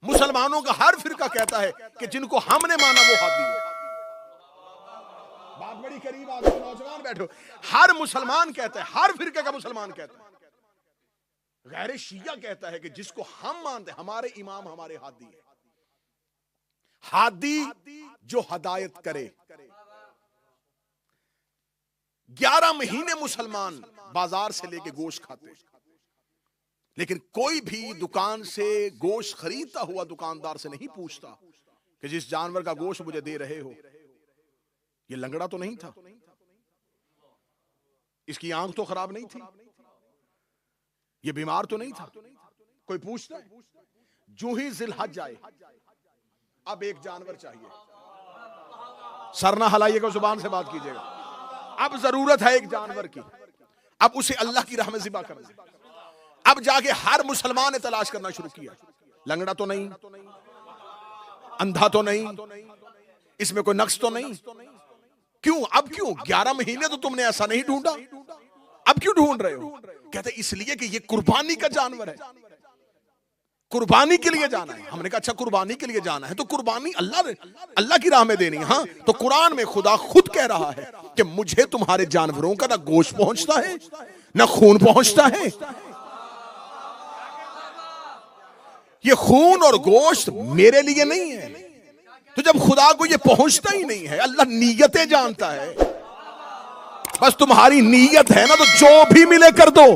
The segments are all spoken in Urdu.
مسلمانوں کا ہر فرقہ کہتا ہے کہ جن کو ہم نے مانا وہ ہادی ہے. بات بڑی قریب آ گئی، نوجوان بیٹھو. ہر مسلمان کہتا ہے، ہر فرقے کا مسلمان کہتا ہے. غیر شیعہ کہتا ہے کہ جس کو ہم مانتے ہیں ہمارے امام ہمارے ہادی ہے. ہادی جو ہدایت کرے. 11 مہینے مسلمان بازار سے لے کے گوشت کھاتے، لیکن کوئی بھی دکان سے گوشت خریدتا ہوا دکاندار سے نہیں پوچھتا کہ جس جانور کا گوشت مجھے دے رہے ہو یہ لنگڑا تو نہیں تھا، اس کی آنکھ تو خراب نہیں تھی، یہ بیمار تو نہیں تھا. کوئی پوچھتا ہے؟ جو ہی ذی الحج آئے اب ایک جانور چاہیے. سر نہ ہلائیے گا، زبان سے بات کیجیے گا. اب ضرورت ہے ایک جانور کی، اب اسے اللہ کی راہ میں ذبح کرنا. اب جا کے ہر مسلمان نے تلاش کرنا شروع کیا. لنگڑا تو نہیں، اندھا تو نہیں، اس میں کوئی نقص تو نہیں. کیوں؟ اب کیوں 11 مہینے تو تم نے ایسا نہیں ڈھونڈا، اب کیوں ڈھونڈ رہے ہو؟ کہتے اس لیے کہ یہ قربانی کا جانور ہے، قربانی کے لیے جانا ہے. ہم نے کہا اچھا قربانی کے لیے جانا ہے تو قربانی اللہ کی راہ میں دینی ہے. ہاں تو قرآن میں خدا خود کہہ رہا ہے کہ مجھے تمہارے جانوروں کا نہ گوشت پہنچتا ہے نہ خون پہنچتا ہے. یہ خون اور گوشت میرے لیے نہیں ہے. تو جب خدا کو یہ پہنچتا ہی نہیں ہے، اللہ نیتیں جانتا ہے. بس تمہاری نیت ہے نا تو جو بھی ملے کر دو،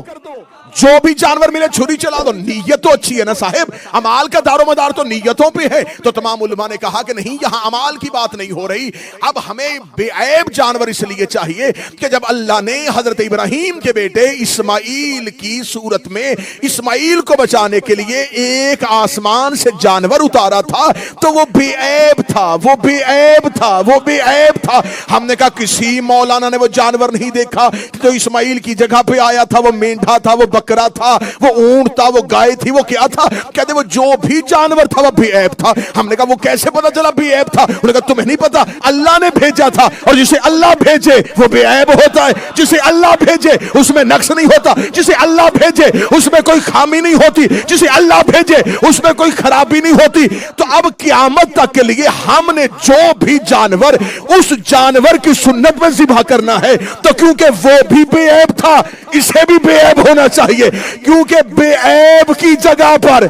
جو بھی جانور ملے چھری چلا دو. نیت تو اچھی ہے نا صاحب، امال کا دار و مدار تو نیتوں پہ ہے. تو تمام علماء نے کہا کہ نہیں، یہاں امال کی بات نہیں ہو رہی. اب ہمیں بے عیب جانور اس لیے چاہیے کہ جب اللہ نے حضرت ابراہیم کے بیٹے اسماعیل کی صورت میں اسماعیل کو بچانے کے لیے ایک آسمان سے جانور اتارا تھا تو وہ بے عیب تھا، وہ بے عیب تھا، وہ بے عیب تھا. ہم نے کہا کسی مولانا نے وہ جانور نہیں دیکھا جو اسماعیل کی جگہ پہ آیا تھا. وہ مینڈھا تھا، وہ بکرا تھا، وہ اونٹ تھا، وہ گائے تھی، وہ کیا تھا؟ کہتے وہ جو بھی جانور تھا وہ بے عیب تھا. ہم نے کہا وہ کیسے پتا چلا بے عیب تھا؟ انہوں نے کہا تمہیں نہیں پتا، اللہ نے بھیجا تھا، اور جسے اللہ بھیجے وہ بے عیب ہوتا ہے. جسے اللہ بھیجے اس میں نقص نہیں ہوتا، جسے اللہ بھیجے اس میں کوئی خامی نہیں ہوتی، جسے اللہ بھیجے اس میں کوئی خرابی نہیں ہوتی. تو اب قیامت تک کے لیے ہم نے جو بھی جانور اس جانور کی سنت میں ذبح کرنا ہے تو کیونکہ وہ بھی بے عیب تھا اسے بھی بے عیب ہونا چاہیے، کیونکہ بے عیب کی جگہ پر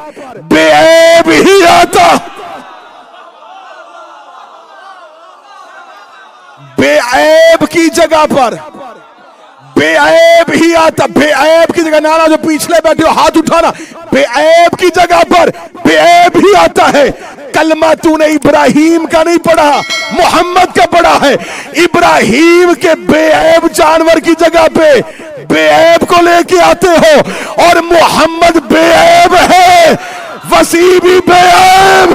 بے عیب ہی آتا. بے عیب کی جگہ پر بے عیب ہی آتا. بے عیب کی جگہ، نانا جو پیچھے بیٹھے ہو ہاتھ اٹھانا، بے عیب کی جگہ پر بے عیب ہی آتا ہے. کلمہ تو نے ابراہیم کا نہیں پڑھا، محمد کا پڑھا ہے. ابراہیم کے بے عیب جانور کی جگہ پہ بے عیب کو لے کے آتے ہو، اور محمد بے عیب ہے، وسیع بھی بے عیب.